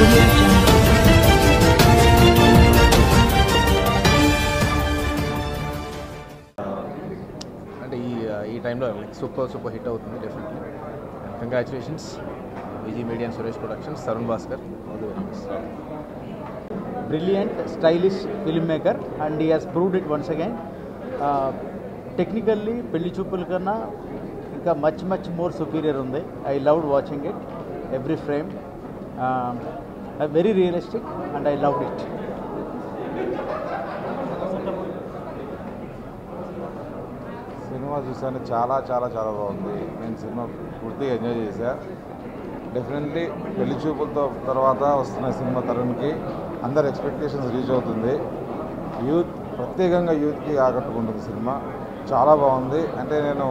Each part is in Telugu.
audio jungle. అంటే ఈ టైంలో సూపర్ హిట్ అవుతుంది డెఫినెట్లీ. కంగ్రాచులేషన్స్ విజీ media and Suresh Productions, Tarun Bhascker. All the very best. Brilliant, stylish filmmaker, and he has proved it once again. Technically, Pelli Choopulu kanna ఇంకా much more superior ఉంది. I loved watching it, every frame. Very realistic, and I loved it. Cinema చూసాను, చాలా బాగుంది. నేను సినిమా పూర్తిగా ఎంజాయ్ చేశా. డెఫినెట్లీ పెళ్లి చూపులతో తర్వాత వస్తున్న సినిమా తరుణ్కి అందరు ఎక్స్పెక్టేషన్స్ రీచ్ అవుతుంది. ప్రత్యేకంగా యూత్కి ఆకట్టుకుంటుంది సినిమా. చాలా బాగుంది. అంటే నేను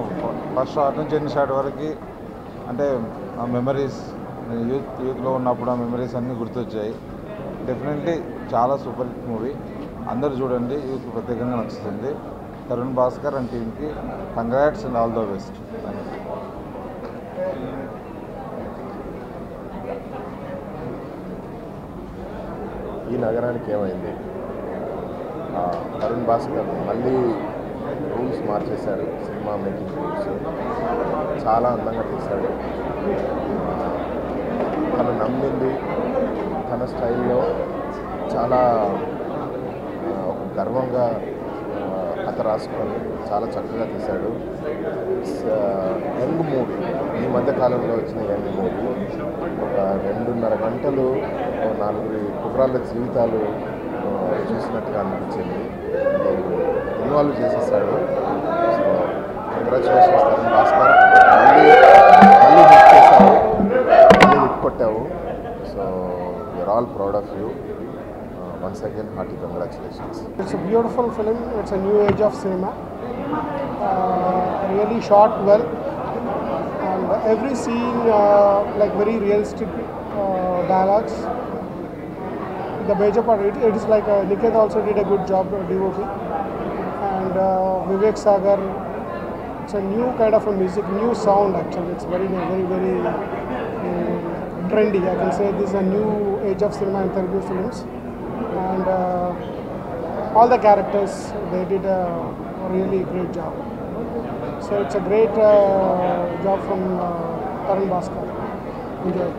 ఫస్ట్ షాట్ నుంచి ఎన్ని షాట్ వరకు అంటే ఆ మెమరీస్, యూత్లో ఉన్నప్పుడు ఆ మెమరీస్ అన్నీ గుర్తొచ్చాయి. డెఫినెట్లీ చాలా సూపర్ హిట్ మూవీ. అందరూ చూడండి, యూత్కి ప్రత్యేకంగా నచ్చుతుంది. తరుణ్ భాస్కర్ అండ్ టీమ్కి congrats and all the best. ఈ నగరానికి ఏమైంది? తరుణ్ భాస్కర్ మళ్ళీ రూల్స్ మార్చేశారు. సినిమా మేకింగ్ రూల్స్ చాలా అందంగా తీశాడు. తను నమ్మింది తన స్టైల్లో చాలా ఒక గర్వంగా కథ రాసుకొని చాలా చక్కగా తీశాడు. యంగ్ మూవీ, ఈ మధ్యకాలంలో వచ్చిన యంగ్ మూవీ. ఒక 2.5 గంటలు 4 కుర్రాళ్ళ జీవితాలు చూసినట్టుగా అనిపించింది. ఇన్వాల్వ్ చేసేసాడు. సో కంగ్రాచులేషన్స్ తరుణ్ భాస్కర్, మళ్ళీ హిట్ చేశావు, మళ్ళీ హిట్ కొట్టావు. So we are all proud of you. Once again, hearty congratulations. It's a beautiful film. It's a new age of cinema. Really shot well, and every scene like very realistic dialogues. The major part it is like Niket also did a good job DOP, and Vivek Sagar. It's a new kind of a music, new sound actually. It's very trendy. I can say this is a new age of cinema and Telugu films. And all the characters, they did a really great job. So it's a great job from Tarun Bhaskar. Enjoy.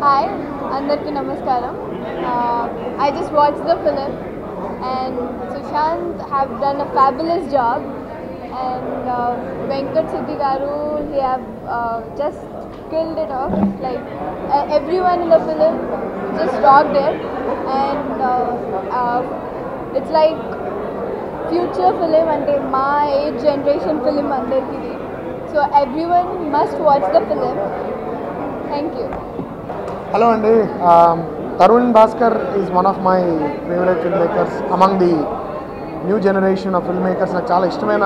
Hi, Andarki Namaskaram. I just watched the film and Sushant have done a fabulous job. And Venkat Siddhi Garu, he have just killed it off. Like everyone in the film just rocked it, and it's like future film and my age generation film andarki. So everyone must watch the film. Thank you. Hello Andy. Tarun Bhaskar is one of my favorite filmmakers among the new generation of film makers. నాకు చాలా ఇష్టమైన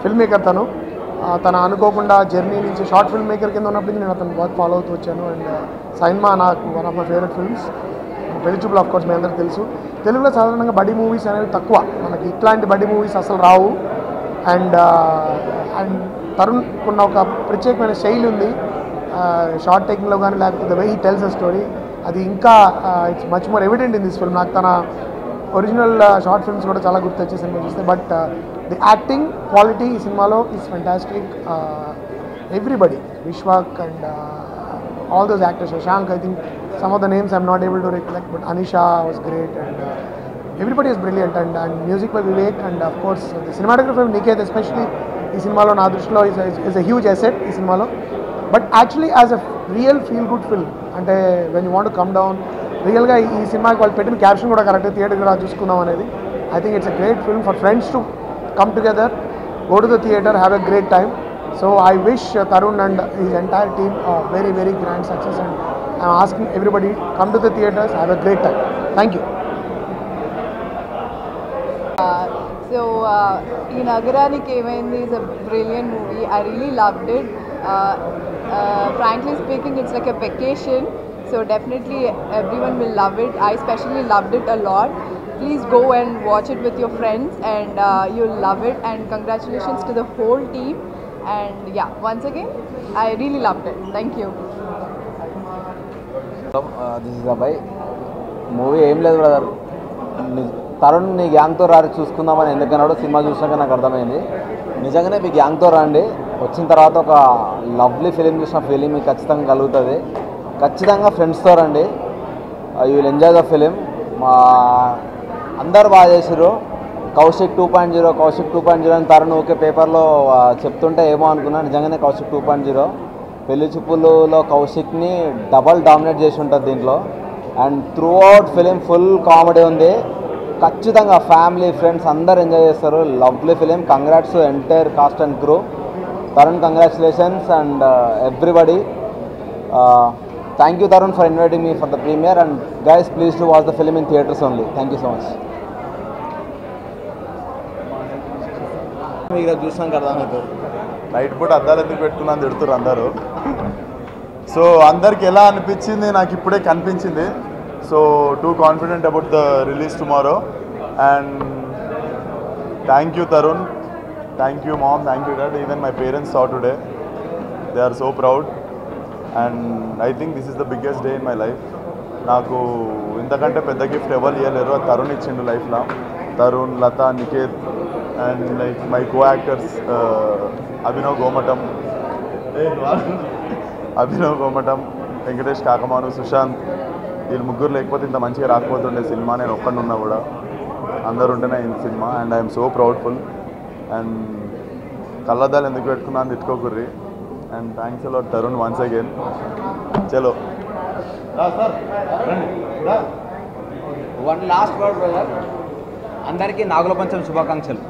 ఫిల్మ్ మేకర్ తను అనుకోకుండా జర్నీ నుంచి షార్ట్ ఫిల్మ్ మేకర్ కింద ఉన్నప్పటికీ నేను అతను వర్క్ ఫాలో అవుతూ వచ్చాను. అండ్ సైన్మా నాకు one of my favourite films. పెళ్లి చూపులు ఆఫ్ కోర్స్ మీ అందరికీ తెలుసు. తెలుగులో సాధారణంగా బడ్డీ మూవీస్ అనేవి తక్కువ, మనకి ఇట్లాంటి బడ్డీ మూవీస్ అసలు రావు. అండ్ తరుణ్ ఉన్న ఒక ప్రత్యేకమైన శైలి ఉంది షార్ట్ టేకింగ్లో కానీ, లేకపోతే the way he tells a story, అది ఇంకా it's much more evident in this film. నాకు తన ఒరిజినల్ షార్ట్ ఫిల్మ్స్ కూడా చాలా గుర్తొచ్చే సినిమా చూస్తే. బట్ ది యాక్టింగ్ క్వాలిటీ ఈ సినిమాలో is fantastic. Everybody, Vishwak and all those actors, Shashank, I think some of the names I'm not able to recollect, but Anisha was great and everybody is brilliant. And music by Vivek and of course the cinematographer Niketh especially ఈ సినిమాలో నా దృష్టిలో ఈజ్ ఎ హ్యూజ్ అసెట్ ఈ సినిమాలో. But actually as a real feel good film, అంటే when you want to come down, రియల్గా ఈ సినిమాకి వాళ్ళు పెట్టిన క్యాప్షన్ కూడా కరెక్ట్, థియేటర్ కూడా చూసుకుందాం అనేది. I think it's a great film for friends to come together, go to the theatre, have a great time. So I wish Tarun and his entire team very grand success, and I'm asking everybody come to the theatres, have a great time. Thank you. So ఈ నగరానికి ఏమైంది is a brilliant movie. I really loved it. Frankly speaking, it's like a vacation. So definitely everyone will love it. I especially loved it a lot. please go and watch it with your friends, and you'll love it. And congratulations to the whole team. And yeah, once again, I really loved it. Thank you. This is అబ్బాయి. మూవీ ఏం లేదు బ్రదర్, తరుణ్ నీ గ్యాంగ్తో రారి చూసుకుందామని ఎందుకన్నాడో సినిమా చూసాక నాకు అర్థమైంది. నిజంగానే మీ గ్యాంగ్తో రండి, వచ్చిన తర్వాత ఒక లవ్లీ ఫిలిం చూసిన ఫీలింగ్ మీకు ఖచ్చితంగా కలుగుతుంది. ఖచ్చితంగా ఫ్రెండ్స్తో రండి, you will enjoy the film. మా అందరు బాగా చేసారు. కౌశిక్ 2.0 కౌశిక్ 2.0 అని తరుణ్ ఓకే పేపర్లో చెప్తుంటే ఏమో అనుకున్నా, నిజంగానే కౌశిక్ 2.0. పెళ్లి చూపులలో కౌశిక్ని డబల్ డామినేట్ చేసి ఉంటుంది దీంట్లో. And throughout film full comedy ఉంది. ఖచ్చితంగా ఫ్యామిలీ ఫ్రెండ్స్ అందరు ఎంజాయ్ చేస్తారు. Lovely film. Congrats to entire cast and crew. Tarun, congratulations and everybody. Thank you Tarun for inviting me for the premiere. And guys, please to watch the film in theatres only. Thank you so much. మీకు చూసాం కదా నైట్ పూట అద్దాలు ఎందుకు పెట్టుకున్నాను తిడుతున్నారు అందరూ. సో అందరికి ఎలా అనిపించింది నాకు ఇప్పుడే కనిపించింది. So too confident about the release tomorrow. And thank you Tarun, thank you mom, thank you dad. Even my parents saw today. They are so proud. And I think this is the biggest day in my life. నాకు ఇంతకంటే పెద్ద గిఫ్ట్ ఎవరు ఇవ్వలేరు, అది తరుణ్ ఇచ్చిండు లైఫ్లో. Tarun, Latha, Niketh and like my co-actors Abhinav Gomatam, Venkatesh Kakumanu, Sushanth. వీళ్ళు ముగ్గురు లేకపోతే ఇంత మంచిగా రాకపోతుండే సినిమా. నేను ఒక్కడిని ఉన్నా కూడా అందరు ఉంటేనే అయింది సినిమా. And I'm so proudful. And కళ్ళద్దాలు ఎందుకు పెట్టుకున్నా అని తిట్టుకోకుర్రి. And thanks a lot Tarun once again. చలో వన్ లాస్ట్ వర్డ్ బ్రదర్, అందరికీ నాగుల పంచమి శుభాకాంక్షలు.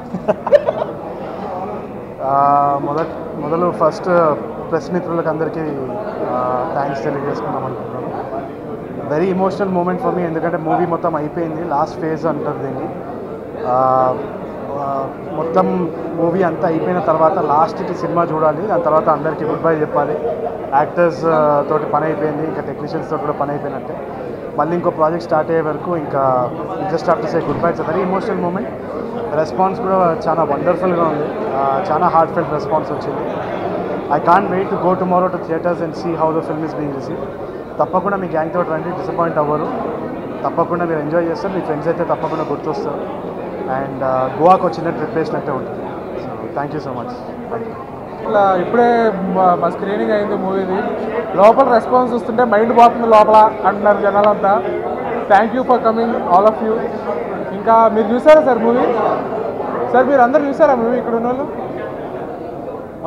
మొదలు ఫస్ట్ ప్రెస్ మిత్రులకు అందరికీ థ్యాంక్స్ తెలియజేసుకుందాం అనుకుంటున్నాను. Very emotional moment for me, ఎందుకంటే మూవీ మొత్తం అయిపోయింది. లాస్ట్ ఫేజ్ అంటారు దీన్ని. మొత్తం మూవీ అంతా అయిపోయిన తర్వాత లాస్ట్కి సినిమా చూడాలి, దాని తర్వాత అందరికీ గుడ్ బై చెప్పాలి. యాక్టర్స్ తోటి పని అయిపోయింది, ఇంకా టెక్నీషియన్స్ తోటి కూడా పని అయిపోయినట్టే. మళ్ళీ ఇంకో ప్రాజెక్ట్ స్టార్ట్ అయ్యే వరకు ఇంకా just have to say goodbye. It's very emotional moment. Response కూడా చాలా వండర్ఫుల్గా ఉంది, చాలా హార్ట్ ఫెల్ట్ రెస్పాన్స్ వచ్చింది. I can't wait to go tomorrow to theatres and see how the film is being receive. తప్పకుండా మీ గ్యాంగ్ తోటి రండి, డిసప్పాయింట్ అవ్వరు. తప్పకుండా మీరు ఎంజాయ్ చేస్తారు. మీ ఫ్రెండ్స్ అయితే తప్పకుండా గుర్తొస్తారు. అండ్ గోవాకు వచ్చిన ట్రిప్ వేసినట్టే ఉంటుంది. So thank you so much. ఇట్లా ఇప్పుడే మా స్క్రీనింగ్ అయింది మూవీది. లోపల రెస్పాన్స్ వస్తుంటే మైండ్ పోతుంది లోపల అంటున్నారు జనాలంతా. Thank you for coming all of you. ఇంకా మీరు చూసారా సార్ మూవీ? సార్ మీరు అందరు చూసారా మూవీ ఇక్కడ ఉన్న వాళ్ళు?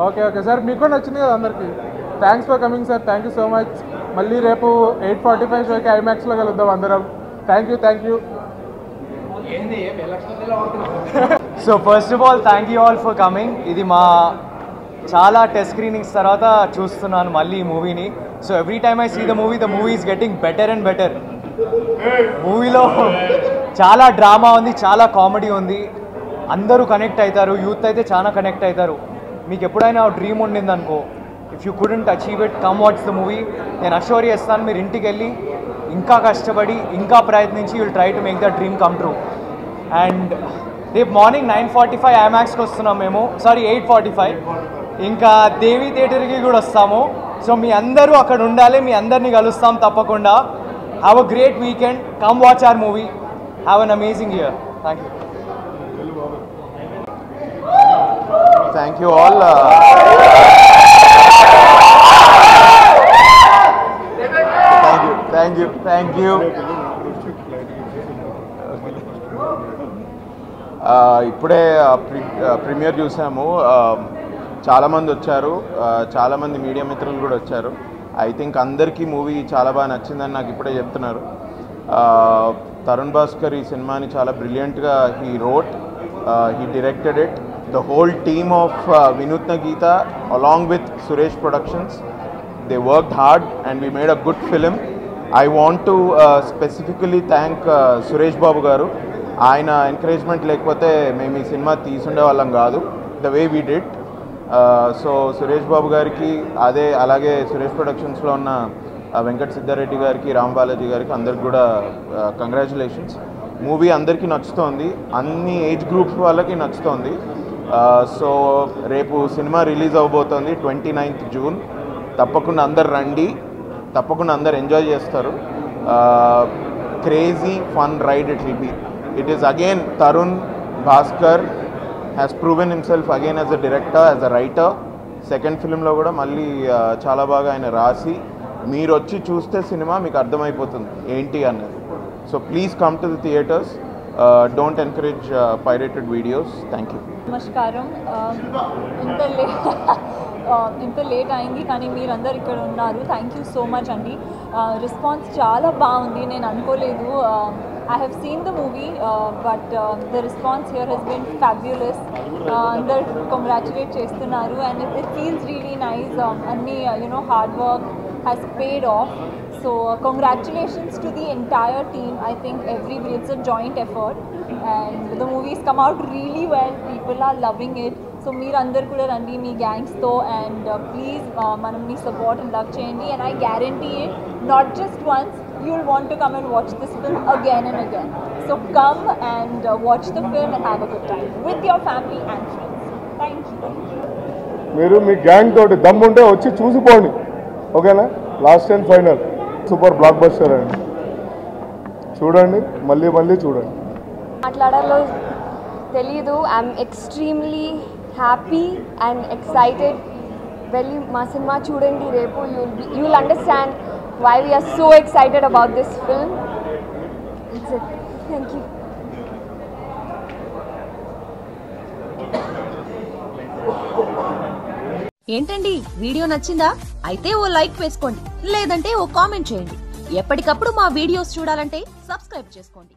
ఓకే ఓకే సార్, మీకు కూడా నచ్చింది కదా అందరికీ. Thanks for coming sir, thank you so much. మళ్ళీ రేపు 8:45 షోకి ఐమాక్స్లో కలుద్దాం అందరం. Thank you. So first of all thank you all for coming. ఇది మా చాలా టెస్ట్ స్క్రీనింగ్స్ తర్వాత చూస్తున్నాను మళ్ళీ ఈ మూవీని. So every time I see the movie is getting better and better. మూవీలో చాలా డ్రామా ఉంది, చాలా కామెడీ ఉంది. అందరూ కనెక్ట్ అవుతారు, యూత్ అయితే చాలా కనెక్ట్ అవుతారు. మీకు ఎప్పుడైనా డ్రీమ్ ఉండిందనుకో, if you couldn't achieve it, come watch the movie. నేను అష్యూర్ చేస్తాను, మీరు ఇంటికి వెళ్ళి ఇంకా కష్టపడి ఇంకా ప్రయత్నించి will try to make the dream come true. And రేపు మార్నింగ్ 9:45 ఐమాక్స్కి వస్తున్నాం మేము, సారీ 8:45. ఇంకా దేవి థియేటర్కి కూడా వస్తాము. సో మీ అందరూ అక్కడ ఉండాలి, మీ అందరినీ కలుస్తాం తప్పకుండా. Have a great weekend, come watch our movie, have an amazing year. Thank you. Thank you all. Thank you. ఇప్పుడే ప్రీమియర్ చూసాము. చాలామంది వచ్చారు, చాలామంది మీడియా మిత్రులు కూడా వచ్చారు. ఐ థింక్ అందరికీ మూవీ చాలా బాగా నచ్చిందని నాకు ఇప్పుడే చెప్తున్నారు. తరుణ్ భాస్కర్ ఈ సినిమాని చాలా బ్రిలియంట్గా he wrote, he directed it. The whole team of Vinutna Geetha along with Suresh productions, they worked hard and we made a good film. I want to specifically thank Suresh Babu garu. ఆయన ఎంకరేజ్మెంట్ లేకపోతే మేము ఈ సినిమా తీసుండే వాళ్ళం కాదు, the way we did. So Suresh Babu గారికి, అలాగే సురేష్ ప్రొడక్షన్స్లో ఉన్న వెంకట సిద్ధారెడ్డి గారికి, రామ్ బాలాజీ గారికి అందరికి కూడా కంగ్రాచులేషన్స్. మూవీ అందరికీ నచ్చుతోంది, అన్ని ఏజ్ గ్రూప్స్ వాళ్ళకి నచ్చుతోంది. సో రేపు సినిమా రిలీజ్ అవబోతోంది 29th జూన్. తప్పకుండా అందరు రండి, తప్పకుండా అందరు ఎంజాయ్ చేస్తారు. Crazy fun ride it will be. It is again Tarun Bhaskar has proven himself again as a director, as a writer. Second ఫిల్మ్లో కూడా మళ్ళీ చాలా బాగా ఆయన రాసి, మీరు వచ్చి చూస్తే సినిమా మీకు అర్థమైపోతుంది ఏంటి అన్నది. So please come to the theatres. Don't encourage pirated videos. Thank you. నమస్కారం. ఇంత లేట్ అయింది కానీ మీరందరు ఇక్కడ ఉన్నారు. థ్యాంక్ యూ సో మచ్ అండి. రెస్పాన్స్ చాలా బాగుంది, నేను అనుకోలేదు. I have seen the movie, but the response here has been fabulous. Andaru congratulate chestunnaru and it feels really nice. Anni hard work has paid off. So congratulations to the entire team. I think everybody, it's a joint effort and the movie's come out really well. People are loving it. So meer andaru kuda randi mee gangs tho and please manamni support and love cheyandi, and I guarantee it, not just once, you'll want to come and watch this film again and again. So come and watch the film and have a good time with your family and friends. Thank you. మీరు మీ గ్యాంగ్ తోటి దమ్ముంటే వచ్చి చూసిపోండి, ఓకేనా? Last and final super block buster అండి. చూడండి, మళ్ళీ మళ్ళీ చూడండి. మాట్లాడాలో తెలీదు. I'm extremely happy and excited. వెళ్ళి మా సినిమా చూడండి రేపు. You will understand why we are so excited about this film. That's it. Thank you. ఏంటండి, వీడియో నచ్చిందా? అయితే ఓ లైక్ వేసుకోండి, లేదంటే ఓ కామెంట్ చేయండి. ఎప్పటికప్పుడు మా వీడియోస్ చూడాలంటే సబ్స్క్రైబ్ చేసుకోండి.